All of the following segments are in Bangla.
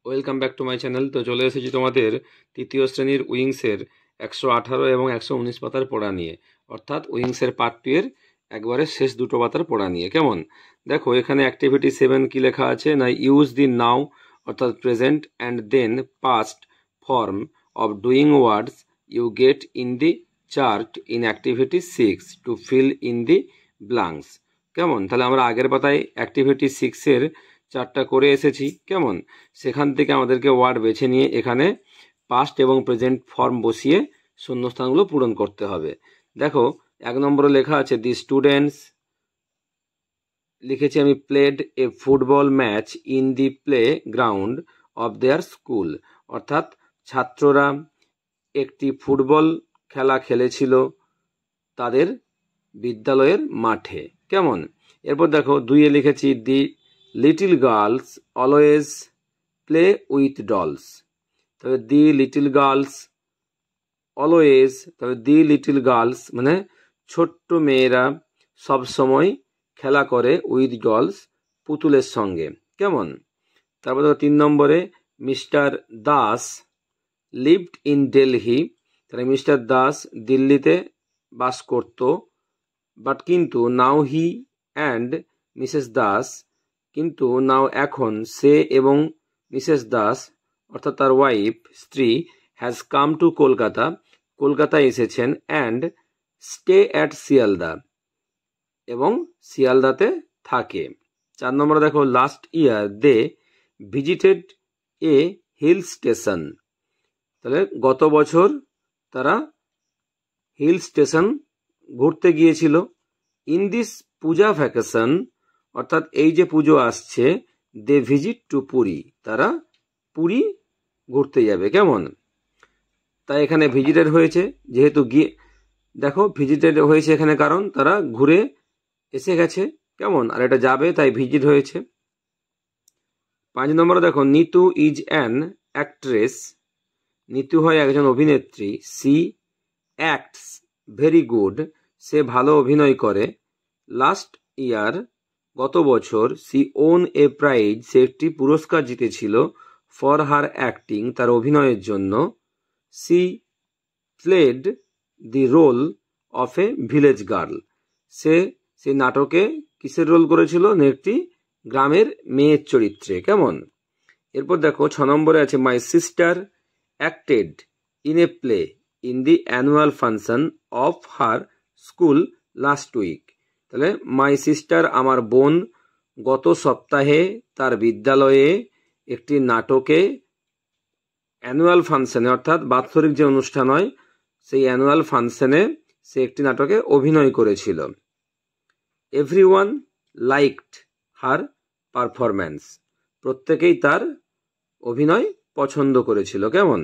Welcome back to my channel. তো চলে এসেছি তোমাদের তৃতীয় শ্রেণীর উইংসের 118 এবং 119 পাতার পড়া নিয়ে, অর্থাৎ উইংসের পার্ট 2 এর একবারে শেষ দুটো পাতার পড়া নিয়ে। কেমন? দেখো এখানে অ্যাক্টিভিটি 7 কি লেখা আছে না, ইউজ দি নাও অর্থাৎ present and then past form of doing words you get in the chart in activity 6 to fill in the blanks. কেমন? তাহলে আমরা আগের পাতায় অ্যাক্টিভিটি 6 এর চারটা করে এসেছি। কেমন? সেখান থেকে আমাদেরকে ওয়ার্ড বেছে নিয়ে এখানে পাস্ট এবং প্রেজেন্ট ফর্ম বসিয়ে শূন্যস্থানগুলো পূরণ করতে হবে। দেখো 1 নম্বরে লেখা আছে দি স্টুডেন্টস, লিখেছি আমি, played a football match in the play ground of their school, অর্থাৎ ছাত্ররা একটি ফুটবল খেলা খেলেছিল তাদের বিদ্যালয়ের মাঠে। কেমন? এরপর দেখো 2-এ লিখেছি the little girls always play with dolls. তবে দি লিটল গার্লস অলওয়েজ, তবে দি লিটল গার্লস মানে ছোট্ট মেয়েরা সব সময় খেলা করে উইথ ডলস, পুতুলের সঙ্গে। কেমন? তারপর দেখো 3 নম্বরে mister Das lived in Delhi, তাহলে মিস্টার দাস দিল্লিতে বাস করত, বাট কিন্তু নাও হি অ্যান্ড মিসেস দাস, কিন্তু নাও এখন সে এবং মিসেস দাস অর্থাৎ তার ওয়াইফ স্ত্রী হ্যাজ কাম টু কলকাতা, কলকাতায় এসেছেন, অ্যান্ড স্টে অ্যাট শিয়ালদা, এবং শিয়ালদাতে থাকে। 4 নম্বরে দেখো last year they visited a hill station, তাহলে গত বছর তারা হিল স্টেশন ঘুরতে গিয়েছিল। ইন দিস পূজা ভ্যাকেশন, অর্থাৎ এই যে পুজো আসছে, দে ভিজিট টু পুরী, তারা পুরী ঘুরতে যাবে। কেমন? তাই এখানে ভিজিটেড হয়েছে, যেহেতু গিয়ে দেখো ভিজিটেড হয়েছে এখানে কারণ তারা ঘুরে এসে গেছে। কেমন? আর এটা যাবে তাই ভিজিট হয়েছে। 5 নম্বরে দেখো Nitu is an actress, Nitu হয় একজন অভিনেত্রী। সি অ্যাক্টস ভেরি গুড, সে ভালো অভিনয় করে। লাস্ট ইয়ার গত বছর, সি ওন এ প্রাইজ, সে একটি পুরস্কার জিতেছিল। ফর হার অ্যাক্টিং, তার অভিনয়ের জন্য। She played the role of a village girl, সে সেই নাটকে কিসের রোল করেছিল? একটি গ্রামের মেয়ের চরিত্রে। কেমন? এরপর দেখো 6 নম্বরে আছে my sister acted in a play in the annual function of her school last week, তাহলে মাই সিস্টার আমার বোন গত সপ্তাহে তার বিদ্যালয়ে একটি নাটকে অ্যানুয়াল ফাংশনে অর্থাৎ বাৎসরিক যে অনুষ্ঠান হয় সেই অ্যানুয়াল ফাংশনে সে একটি নাটকে অভিনয় করেছিল। এভরিওয়ান লাইকড হার পারফরম্যান্স, প্রত্যেকেই তার অভিনয় পছন্দ করেছিল। কেমন?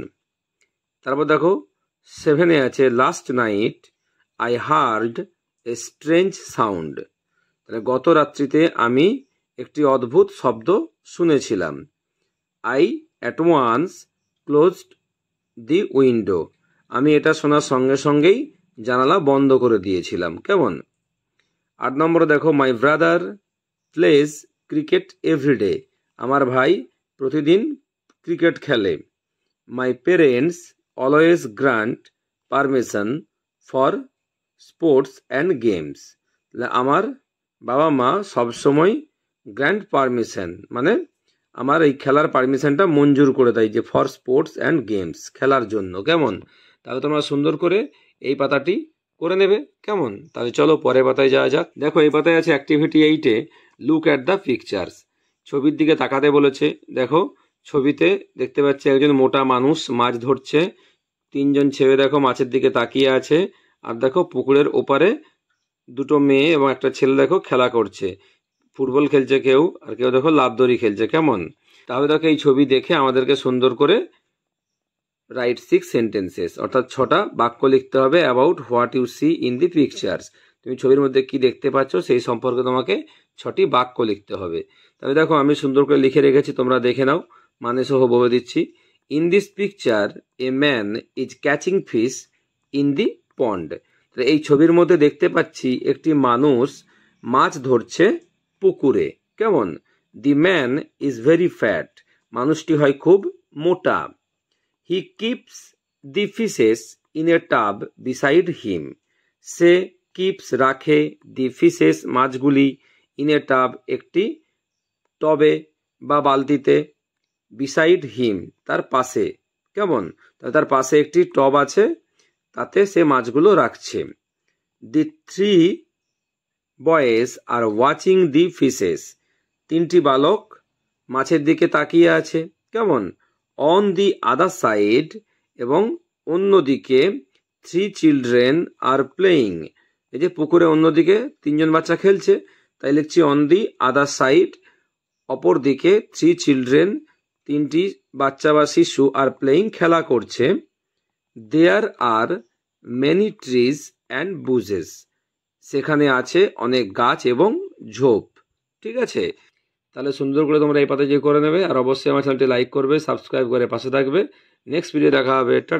তারপর দেখো 7-এ আছে last night I heard a strange sound, তাহলে গত রাত্রিতে আমি একটি অদ্ভুত শব্দ শুনেছিলাম। I at once closed the window, আমি এটা শোনার সঙ্গে সঙ্গেই জানালা বন্ধ করে দিয়েছিলাম। কেমন? 8 নম্বরে দেখো my brother plays cricket everyday, আমার ভাই প্রতিদিন ক্রিকেট খেলে। My parents always grant permission for sports and games, আমার বাবা মা সবসময় গ্র্যান্ট পারমিশন মানে আমার এই খেলার পারমিশনটা মঞ্জুর করে দেয়, যে ফর স্পোর্টস অ্যান্ড গেমস, খেলার জন্য। কেমন? তাহলে তোমরা সুন্দর করে এই পাতাটি করে নেবে। কেমন? তাহলে চলো পরের পাতায় যাওয়া যাক। দেখো এই পাতায় আছে অ্যাক্টিভিটি 8-এ লুক অ্যাট দ্য পিকচার্স, ছবির দিকে তাকাতে বলেছে। দেখো ছবিতে দেখতে পাচ্ছি একজন মোটা মানুষ মাছ ধরছে, 3 জন ছেলে দেখো মাছের দিকে তাকিয়ে আছে, আর দেখো পুকুরের ওপারে 2টো মেয়ে এবং একটা ছেলে দেখো খেলা করছে, ফুটবল খেলছে কেউ, আর কেউ দেখো লাফদড়ি খেলছে। কেমন? তাহলে দেখো এই ছবি দেখে আমাদেরকে সুন্দর করে রাইট 6 সেন্টেন্সেস, অর্থাৎ 6টা বাক্য লিখতে হবে about what you see in the pictures, তুমি ছবির মধ্যে কি দেখতে পাচ্ছ সেই সম্পর্কে তোমাকে 6টি বাক্য লিখতে হবে। তাহলে দেখো আমি সুন্দর করে লিখে রেখেছি, তোমরা দেখে নাও, মানে সহ বলে দিচ্ছি। In this picture a man is catching fish in the pond, এই ছবির মধ্যে দেখতে পাচ্ছি একটি মানুষ মাছ ধরছে পুকুরে। কেমন? The man is very fat, মানুষটি হয় খুব মোটা। He keeps the fishes in a tub beside him. Say keeps রাখে, দি ফিশেস মাছগুলি, ইন এ টাব একটি টবে বা বালতিতে, বিসাইড হিম তার পাশে। কেমন? তার পাশে একটি টব আছে, তাতে সে মাছগুলো রাখছে। The three boys are watching the fishes. তিনটি বালক মাছের দিকে তাকিয়ে আছে। কেমন? অন দি আদার সাইড, এবং অন্যদিকে থ্রি চিলড্রেন আর প্লেয়িং। এই যে পুকুরে অন্যদিকে তিনজন বাচ্চা খেলছে, তাই লিখছি অন দি আদার সাইড, অপর দিকে থ্রি চিলড্রেন তিনটি বাচ্চা বা শিশু আর প্লেয়িং খেলা করছে। দেয়ার আর মেনি ট্রিজ অ্যান্ড বুজেস। সেখানে আছে অনেক গাছ এবং ঝোপ। ঠিক আছে, তাহলে সুন্দর করে তোমরা এই পাতা যে করে নেবে, আর অবশ্যই আমার চ্যানেলটি লাইক করবে, সাবস্ক্রাইব করে পাশে থাকবে। নেক্সট ভিডিও দেখা হবে। টাটা।